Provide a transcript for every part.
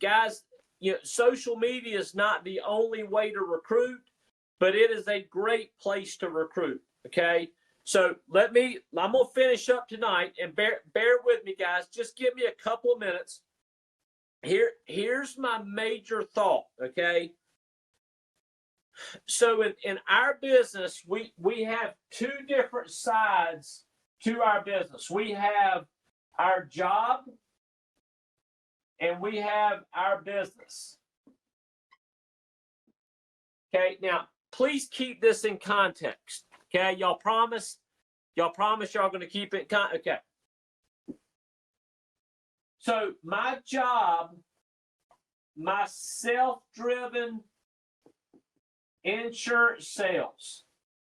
guys, social media is not the only way to recruit, but it is a great place to recruit. Okay. So I'm going to finish up tonight, and bear with me, guys. Just give me a couple of minutes. Here's my major thought. Okay. So in our business, we have two different sides to our business. We have our job and we have our business. Okay, now please keep this in context. Okay, y'all promise y'all going to keep it okay. So my job, my self-driven insurance sales,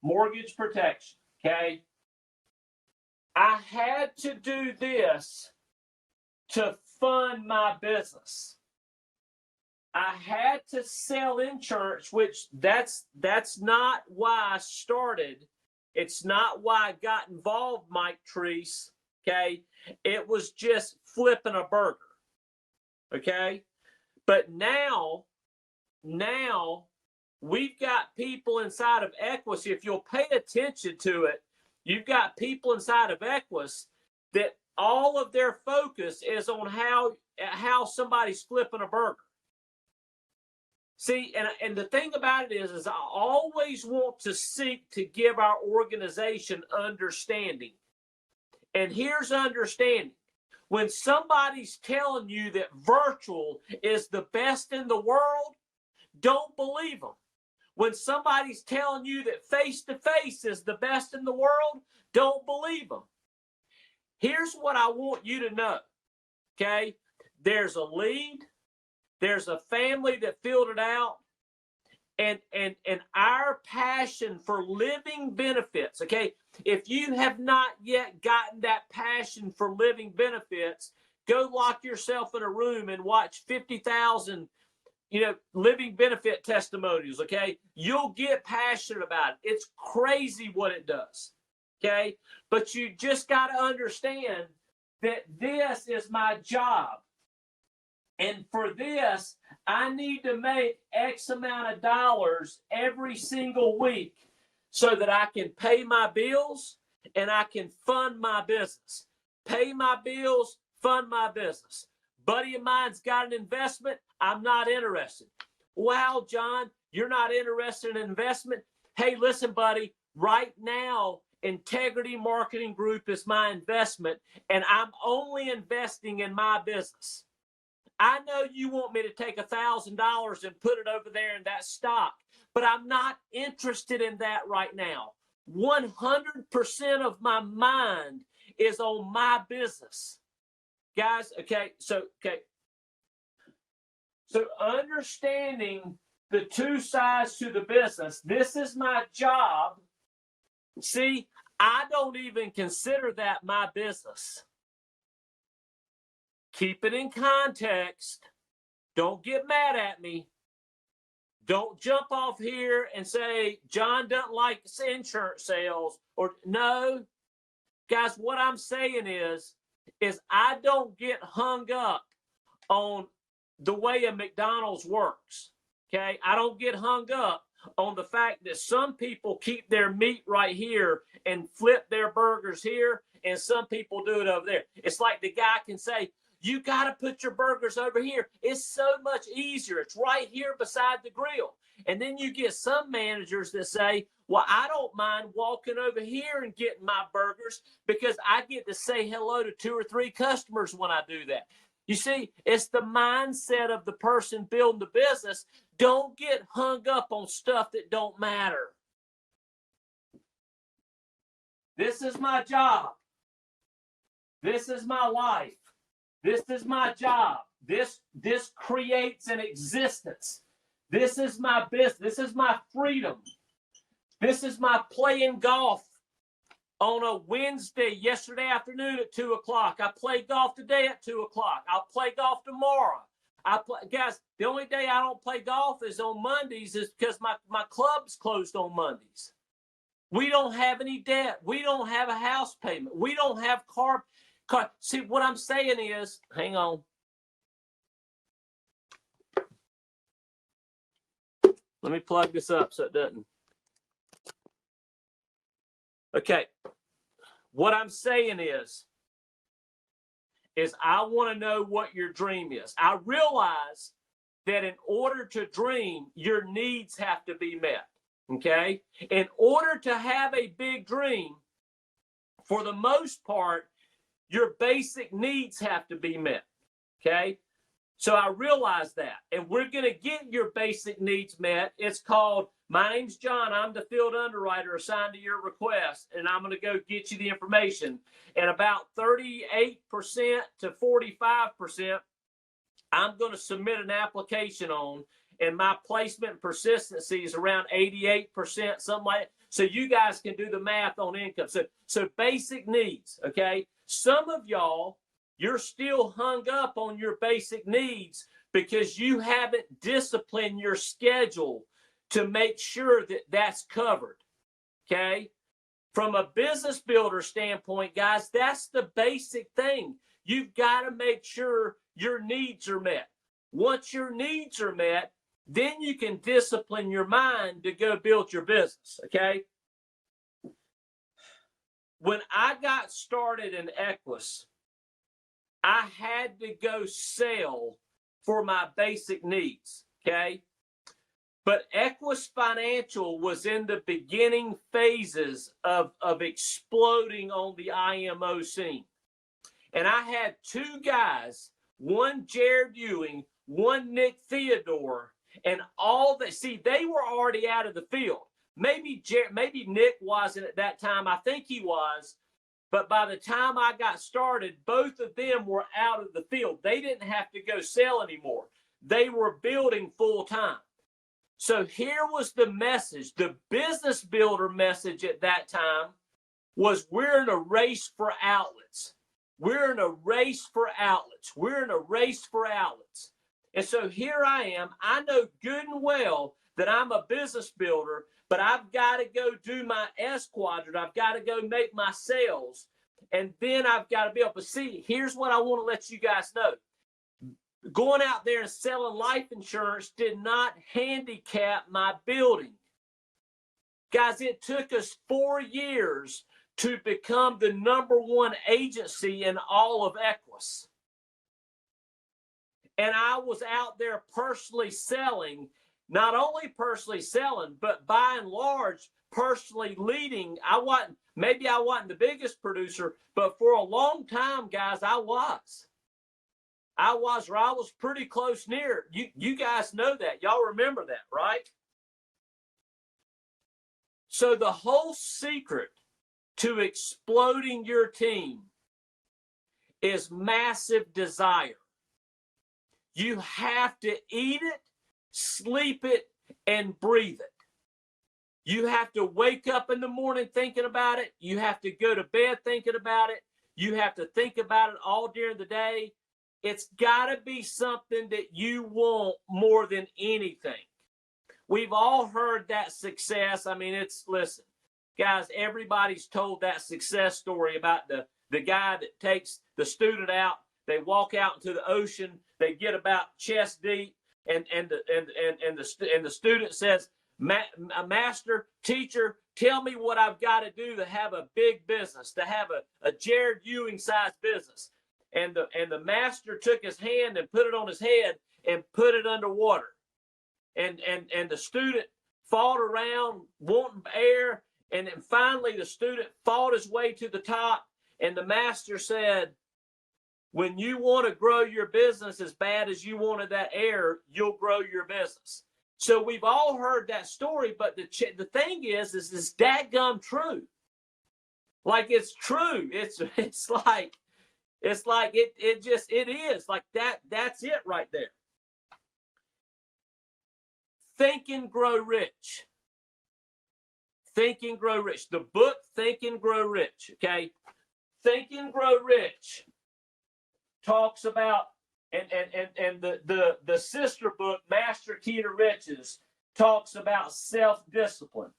mortgage protection, okay? I had to do this to fund my business. I had to sell insurance, which that's not why I started. It's not why I got involved, Mike Treese, okay? It was just flipping a burger, okay? But now we've got people inside of Equus. If you'll pay attention to it, you've got people inside of Equus that all of their focus is on how somebody's flipping a burger. See, and the thing about it is I always want to seek to give our organization understanding. And here's understanding. When somebody's telling you that virtual is the best in the world, don't believe them. When somebody's telling you that face-to-face is the best in the world, don't believe them. Here's what I want you to know, okay? There's a lead. There's a family that filled it out. And our passion for living benefits, okay? If you have not yet gotten that passion for living benefits, go lock yourself in a room and watch 50,000 living benefit testimonials, okay? You'll get passionate about it. It's crazy what it does, okay? But you just got to understand that this is my job. And for this, I need to make X amount of dollars every single week so that I can pay my bills and I can fund my business. Pay my bills, fund my business. Buddy of mine's got an investment. I'm not interested. Wow, John, you're not interested in investment? Hey, listen, buddy, right now, Integrity Marketing Group is my investment, and I'm only investing in my business. I know you want me to take $1,000 and put it over there in that stock, but I'm not interested in that right now. 100% of my mind is on my business. Guys, okay, so understanding the two sides to the business, this is my job. See, I don't even consider that my business. Keep it in context. Don't get mad at me. Don't jump off here and say, John doesn't like insurance sales. Or no. Guys, what I'm saying is I don't get hung up on the way a McDonald's works. Okay? I don't get hung up on the fact that some people keep their meat right here and flip their burgers here, and some people do it over there. It's like the guy can say, you got to put your burgers over here. It's so much easier. It's right here beside the grill. And then you get some managers that say, well, I don't mind walking over here and getting my burgers because I get to say hello to 2 or 3 customers when I do that. You see, it's the mindset of the person building the business. Don't get hung up on stuff that don't matter. This is my job. This is my life. This is my job. This creates an existence. This is my business. This is my freedom. This is my playing golf on a Wednesday, yesterday afternoon at 2 o'clock. I play golf today at 2 o'clock. I'll play golf tomorrow. Guys, the only day I don't play golf is on Mondays is because my club's closed on Mondays. We don't have any debt. We don't have a house payment. We don't have car. See, what I'm saying is, hang on. Let me plug this up so it doesn't. Okay. What I'm saying is I want to know what your dream is. I realize that in order to dream, your needs have to be met. Okay? In order to have a big dream, for the most part, your basic needs have to be met. Okay? So I realize that. And we're going to get your basic needs met. It's called, my name's John. I'm the field underwriter assigned to your request, and I'm going to go get you the information. And about 38% to 45%, I'm going to submit an application on, and my placement persistency is around 88%, something like that. So you guys can do the math on income. So basic needs, okay? Some of y'all, you're still hung up on your basic needs because you haven't disciplined your schedule to make sure that that's covered, okay? From a business builder standpoint, guys, that's the basic thing. You've got to make sure your needs are met. Once your needs are met, then you can discipline your mind to go build your business, okay? When I got started in Equus, I had to go sell for my basic needs, okay? But Equus Financial was in the beginning phases of exploding on the IMO scene. And I had two guys, one Jared Ewing, one Nick Theodore, and all that. See, they were already out of the field. Maybe Nick wasn't at that time. I think he was. But by the time I got started, both of them were out of the field. They didn't have to go sell anymore. They were building full time. So here was the message. The business builder message at that time was, we're in a race for outlets. We're in a race for outlets. We're in a race for outlets. And so here I am. I know good and well that I'm a business builder, but I've got to go do my S quadrant. I've got to go make my sales. And then I've got to be able to see, here's what I want to let you guys know. Going out there and selling life insurance did not handicap my building. Guys, it took us 4 years to become the #1 agency in all of Equus. And I was out there personally selling, not only personally selling, but by and large, personally leading. Maybe I wasn't the biggest producer, but for a long time, guys, I was pretty close near. You guys know that. Y'all remember that, right? So the whole secret to exploding your team is massive desire. You have to eat it, sleep it, and breathe it. You have to wake up in the morning thinking about it. You have to go to bed thinking about it. You have to think about it all during the day. It's got to be something that you want more than anything. We've all heard that success. I mean, listen, guys, everybody's told that success story about the guy that takes the student out. They walk out into the ocean. They get about chest deep, and the student says, "Master, teacher, tell me what I've got to do to have a big business, to have a Jared Ewing sized business." And the master took his hand and put it on his head and put it underwater. And the student fought around wanting air, and then finally the student fought his way to the top, and the master said, when you want to grow your business as bad as you wanted that air, you'll grow your business. So we've all heard that story, but the thing is it's dadgum true. Like, it's true. It's like it is like that. That's it right there. Think and Grow Rich. Think and Grow Rich. The book Think and Grow Rich. Okay. Think and Grow Rich talks about, and the sister book, Master Key to Riches, talks about self-discipline.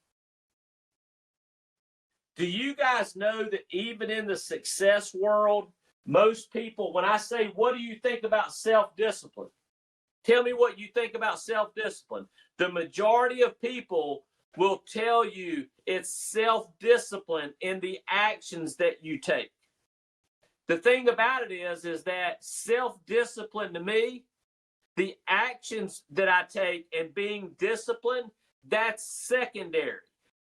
Do you guys know that even in the success world, most people, when I say, what do you think about self-discipline? Tell me what you think about self-discipline. The majority of people will tell you it's self-discipline in the actions that you take. The thing about it is that self-discipline to me, the actions that I take and being disciplined, that's secondary.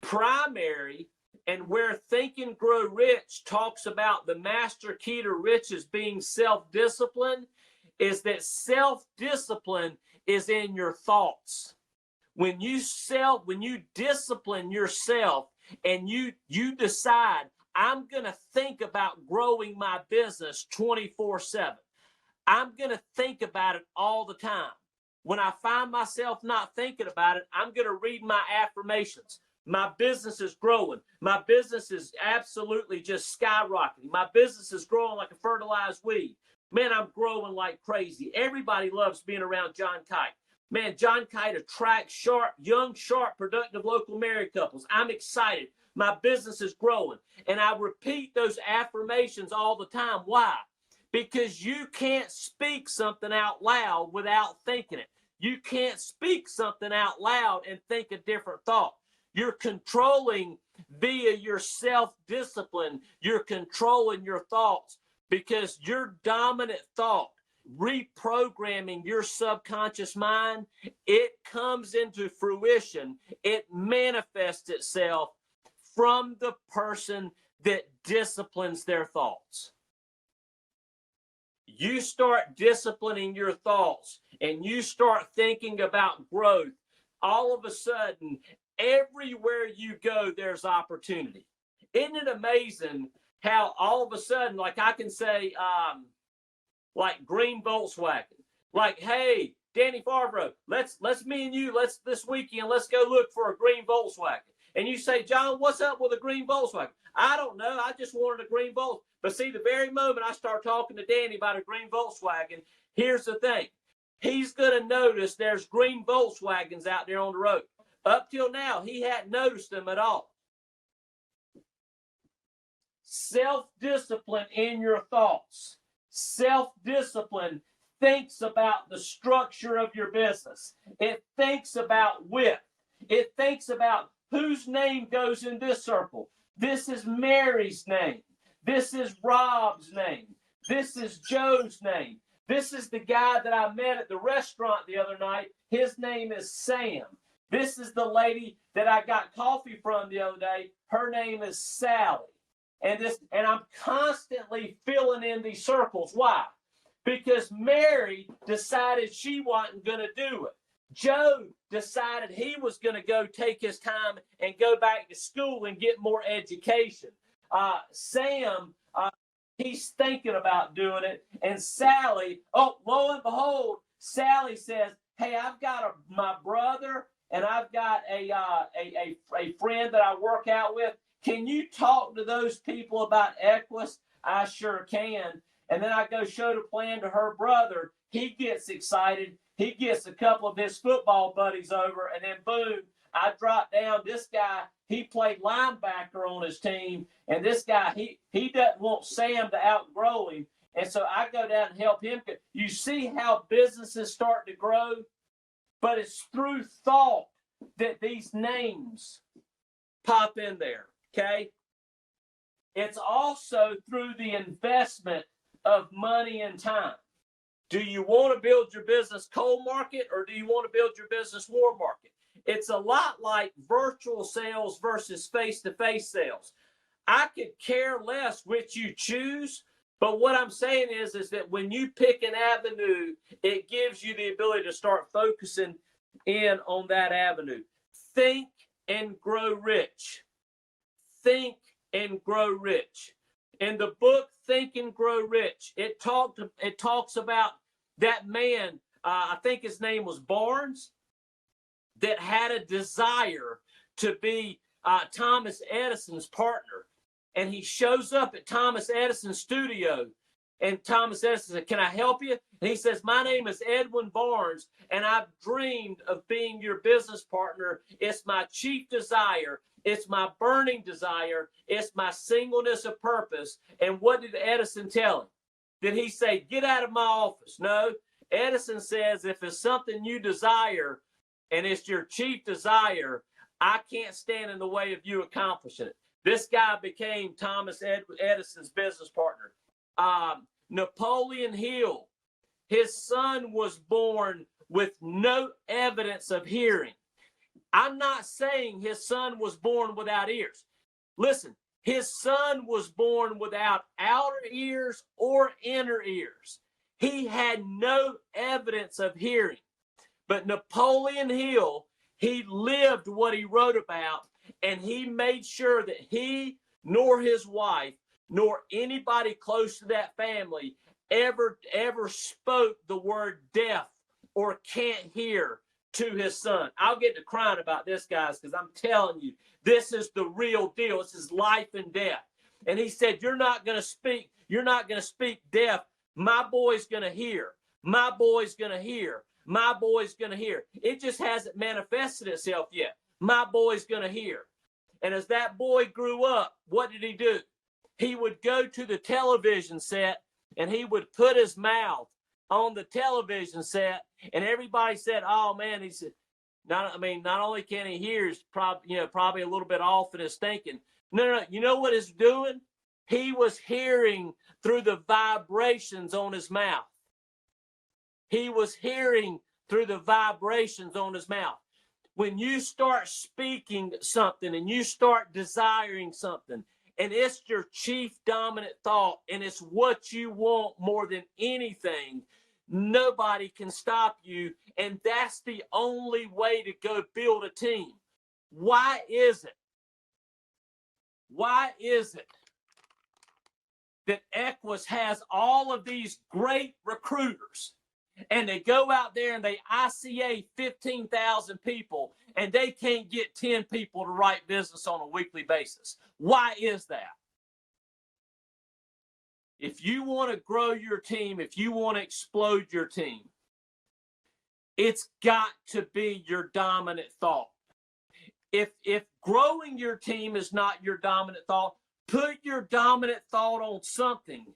Primary, and where Think and Grow Rich talks about the master key to riches being self-discipline, is that self-discipline is in your thoughts. When you discipline yourself and you decide, I'm going to think about growing my business 24/7. I'm going to think about it all the time. When I find myself not thinking about it, I'm going to read my affirmations. My business is growing. My business is absolutely just skyrocketing. My business is growing like a fertilized weed. Man, I'm growing like crazy. Everybody loves being around John Kight. Man, John Kight attracts young, sharp, productive local married couples. I'm excited. My business is growing. And I repeat those affirmations all the time. Why? Because you can't speak something out loud without thinking it. You can't speak something out loud and think a different thought. You're controlling via your self-discipline. You're controlling your thoughts because your dominant thought, reprogramming your subconscious mind, it comes into fruition. It manifests itself from the person that disciplines their thoughts. You start disciplining your thoughts and you start thinking about growth, all of a sudden, everywhere you go, there's opportunity. Isn't it amazing how all of a sudden, like I can say, like green Volkswagen, like, hey, Danny Farbro, let's me and you, this weekend, let's go look for a green Volkswagen. And you say, John, what's up with a green Volkswagen? I don't know. I just wanted a green Volkswagen. But see, the very moment I start talking to Danny about a green Volkswagen, here's the thing. He's going to notice there's green Volkswagens out there on the road. Up till now, he hadn't noticed them at all. Self-discipline in your thoughts. Self-discipline thinks about the structure of your business. It thinks about width. It thinks about whose name goes in this circle. This is Mary's name. This is Rob's name. This is Joe's name. This is the guy that I met at the restaurant the other night. His name is Sam. This is the lady that I got coffee from the other day. Her name is Sally. And I'm constantly filling in these circles. Why? Because Mary decided she wasn't going to do it. Joe decided he was going to go take his time and go back to school and get more education. Sam, he's thinking about doing it. And Sally, lo and behold, Sally says, hey, I've got my brother and I've got a friend that I work out with. Can you talk to those people about Equus? I sure can. And then I go show the plan to her brother. He gets excited. He gets a couple of his football buddies over, and then boom, I drop down. This guy, he played linebacker on his team, and this guy, he doesn't want Sam to outgrow him. And so I go down and help him. You see how businesses start to grow? But it's through thought that these names pop in there, okay? It's also through the investment of money and time. Do you want to build your business cold market or do you want to build your business warm market? It's a lot like virtual sales versus face-to-face sales. I could care less which you choose, but what I'm saying is that when you pick an avenue, it gives you the ability to start focusing in on that avenue. Think and grow rich. Think and grow rich. In the book Think and Grow Rich, it talks about that man, I think his name was Barnes, that had a desire to be Thomas Edison's partner. And he shows up at Thomas Edison's studio. And Thomas Edison said, can I help you? And he says, my name is Edwin Barnes, and I've dreamed of being your business partner. It's my chief desire. It's my burning desire. It's my singleness of purpose. And what did Edison tell him? Did he say, get out of my office? No. Edison says, if it's something you desire and it's your chief desire, I can't stand in the way of you accomplishing it. This guy became Thomas Edison's business partner. Napoleon Hill, his son was born with no evidence of hearing. I'm not saying his son was born without ears. Listen, his son was born without outer ears or inner ears. He had no evidence of hearing. But Napoleon Hill, he lived what he wrote about, and he made sure that he nor his wife nor anybody close to that family ever spoke the word deaf or can't hear to his son. I'll get to crying about this, guys, because I'm telling you, this is the real deal. This is life and death. And he said, you're not going to speak deaf. My boy's going to hear. My boy's going to hear. My boy's going to hear. It just hasn't manifested itself yet. My boy's going to hear. And as that boy grew up, what did he do? He would go to the television set and he would put his mouth on the television set, and everybody said, oh man, he said, not only can he hear, he's probably a little bit off in his thinking. No, you know what he's doing? He was hearing through the vibrations on his mouth. He was hearing through the vibrations on his mouth. When you start speaking something and you start desiring something, and it's your chief dominant thought, and it's what you want more than anything, nobody can stop you. And that's the only way to go build a team. Why is it? Why is it that Equus has all of these great recruiters, and they go out there and they ICA 15,000 people, and they can't get 10 people to write business on a weekly basis? Why is that? If you want to grow your team, if you want to explode your team, it's got to be your dominant thought. If growing your team is not your dominant thought, put your dominant thought on something.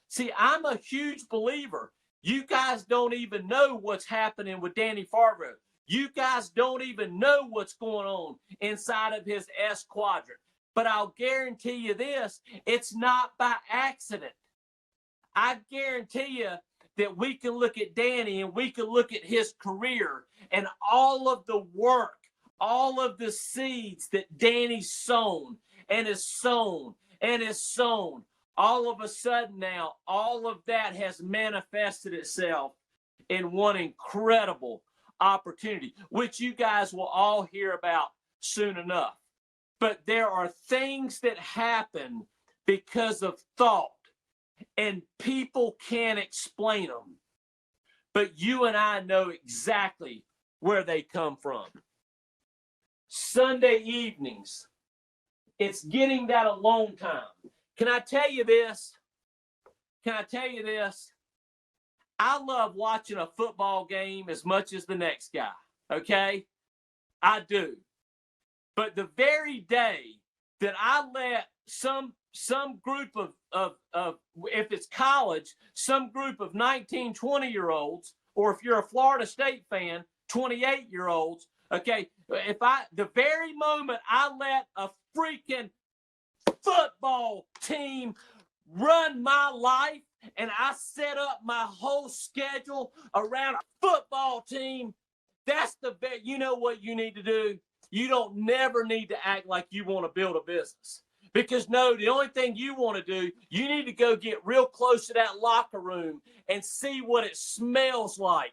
See, I'm a huge believer. You guys don't even know what's happening with Danny Fargo. You guys don't even know what's going on inside of his S quadrant. But I'll guarantee you this, it's not by accident. I guarantee you that we can look at Danny and we can look at his career and all of the work, all of the seeds that Danny's sown and has sown and has sown. All of a sudden now, all of that has manifested itself in one incredible opportunity, which you guys will all hear about soon enough. But there are things that happen because of thought, and people can't explain them. But you and I know exactly where they come from. Sunday evenings, it's getting that alone time. Can I tell you this? I love watching a football game as much as the next guy, okay? I do. But the very day that I let some group of if it's college, some group of 19, 20-year-olds, or if you're a Florida State fan, 28-year-olds, okay, the very moment I let a freaking football team run my life and I set up my whole schedule around a football team, you know what you need to do? You don't never need to act like you want to build a business. Because no, the only thing you want to do, you need to go get real close to that locker room and see what it smells like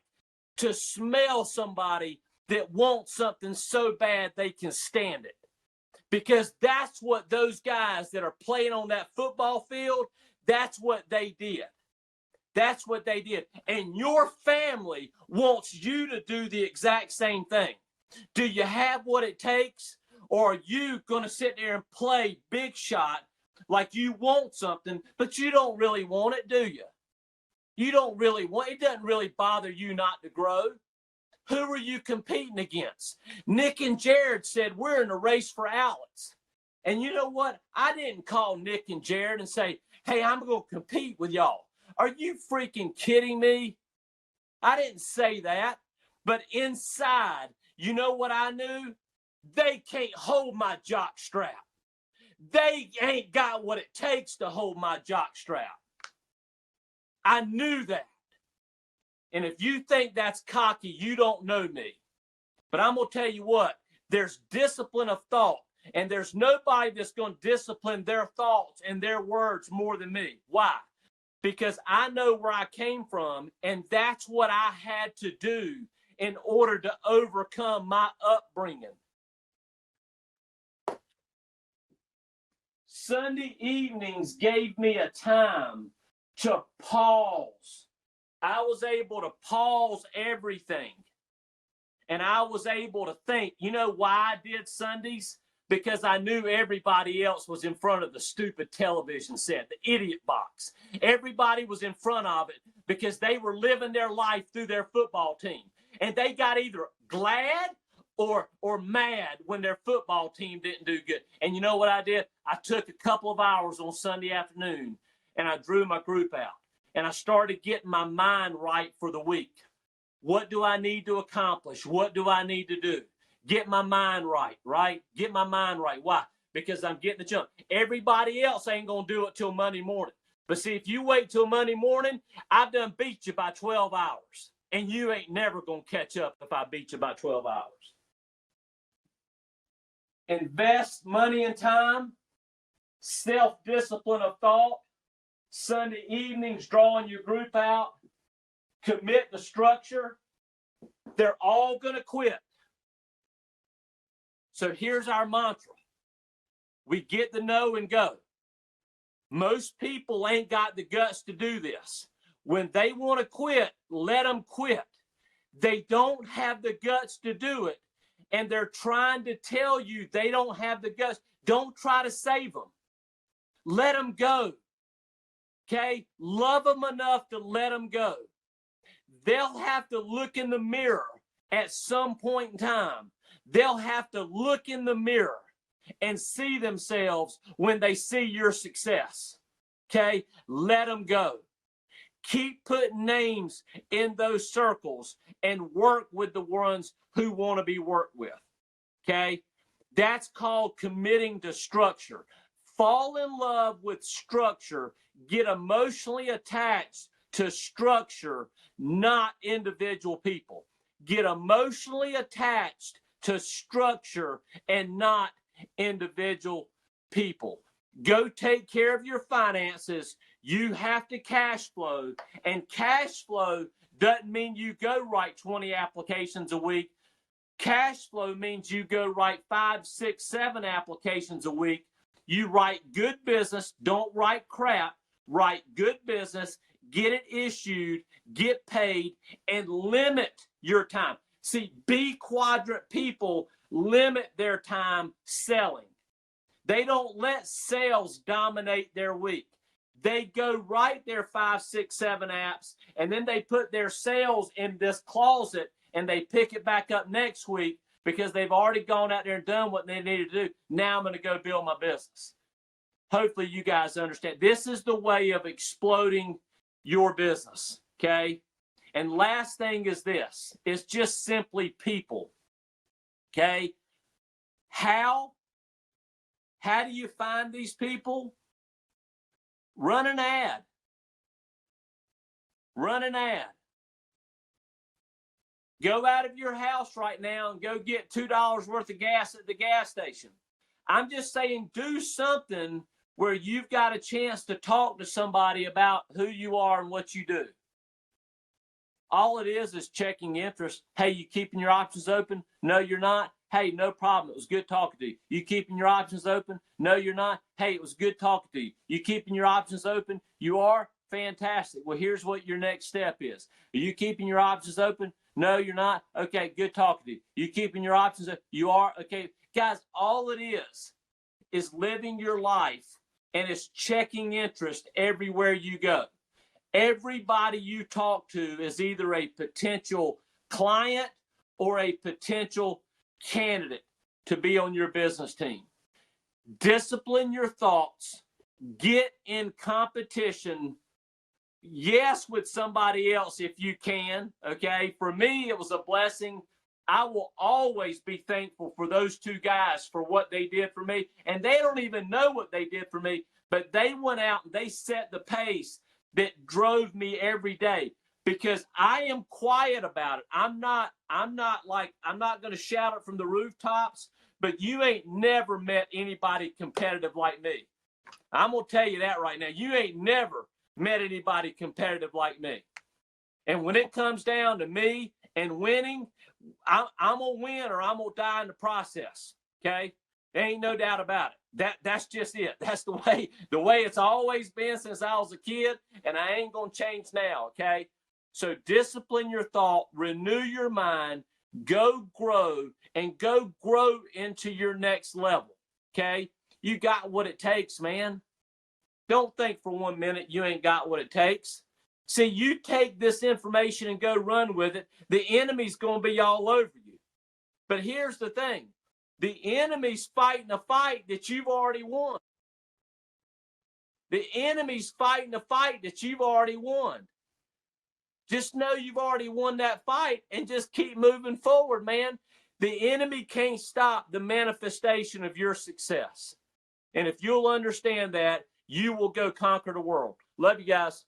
to smell somebody that wants something so bad they can stand it. Because that's what those guys that are playing on that football field, that's what they did. That's what they did. And your family wants you to do the exact same thing. Do you have what it takes? Or are you going to sit there and play big shot like you want something, but you don't really want it, do you? You don't really want it. It doesn't really bother you not to grow. Who are you competing against? Nick and Jared said, we're in a race for outlets. And you know what? I didn't call Nick and Jared and say, hey, I'm going to compete with y'all. Are you freaking kidding me? I didn't say that. But inside, you know what I knew? They can't hold my jock strap. They ain't got what it takes to hold my jock strap. I knew that. And if you think that's cocky, you don't know me. But I'm going to tell you what, there's discipline of thought. And there's nobody that's going to discipline their thoughts and their words more than me. Why? Because I know where I came from, and that's what I had to do in order to overcome my upbringing. Sunday evenings gave me a time to pause. I was able to pause everything. And I was able to think, you know why I did Sundays? Because I knew everybody else was in front of the stupid television set, the idiot box. Everybody was in front of it because they were living their life through their football team. And they got either glad or mad when their football team didn't do good. And you know what I did? I took a couple of hours on Sunday afternoon and I drew my group out. And I started getting my mind right for the week. What do I need to accomplish? What do I need to do? Get my mind right, right? Get my mind right. Why? Because I'm getting the jump. Everybody else ain't going to do it till Monday morning. But see, if you wait till Monday morning, I've done beat you by 12 hours. And you ain't never going to catch up if I beat you by 12 hours. Invest money and time, self-discipline of thought, Sunday evenings drawing your group out, commit to structure. They're all going to quit. So here's our mantra. We get the know and go. Most people ain't got the guts to do this. When they want to quit, let them quit. They don't have the guts to do it. And they're trying to tell you they don't have the guts. Don't try to save them. Let them go. Okay? Love them enough to let them go. They'll have to look in the mirror at some point in time. They'll have to look in the mirror and see themselves when they see your success. Okay? Let them go. Keep putting names in those circles and work with the ones who want to be worked with. Okay? That's called committing to structure. Fall in love with structure. Get emotionally attached to structure, not individual people. Get emotionally attached to structure and not individual people. Go take care of your finances. You have to cash flow. And cash flow doesn't mean you go write 20 applications a week. Cash flow means you go write 5, 6, 7 applications a week. You write good business. Don't write crap. Write good business. Get it issued. Get paid. And limit your time. See, B quadrant people limit their time selling. They don't let sales dominate their week. They go write their 5, 6, 7 apps, and then they put their sales in this closet, and they pick it back up next week because they've already gone out there and done what they needed to do. Now I'm going to go build my business. Hopefully you guys understand. This is the way of exploding your business, okay? And last thing is this. It's just simply people, okay? How do you find these people? Run an ad. Run an ad. Go out of your house right now and go get $2 worth of gas at the gas station. I'm just saying, do something where you've got a chance to talk to somebody about who you are and what you do. All it is checking interest. Hey, you keeping your options open? No, you're not. Hey, no problem. It was good talking to you. You keeping your options open? No, you're not. Hey, it was good talking to you. You keeping your options open? You are? Fantastic. Well, here's what your next step is. Are you keeping your options open? No, you're not. Okay, good talking to you. You keeping your options open? You are? Okay. Guys, all it is living your life, and it's checking interest everywhere you go. Everybody you talk to is either a potential client or a potential candidate to be on your business team. Discipline your thoughts. Get in competition yes with somebody else if you can, okay? For me, it was a blessing. I will always be thankful for those two guys for what they did for me. And they don't even know what they did for me, but they went out and they set the pace that drove me every day, because I am quiet about it. I'm not going to shout it from the rooftops, but you ain't never met anybody competitive like me. I'm going to tell you that right now. You ain't never met anybody competitive like me. And when it comes down to me and winning, I'm going to win or I'm going to die in the process. Okay? There ain't no doubt about it. That's just it. That's the way it's always been since I was a kid, and I ain't going to change now. Okay? So discipline your thought, renew your mind, go grow, and go grow into your next level. Okay? You got what it takes, man. Don't think for 1 minute you ain't got what it takes. See, you take this information and go run with it, the enemy's going to be all over you. But here's the thing. The enemy's fighting a fight that you've already won. The enemy's fighting a fight that you've already won. Just know you've already won that fight and just keep moving forward, man. The enemy can't stop the manifestation of your success. And if you'll understand that, you will go conquer the world. Love you guys.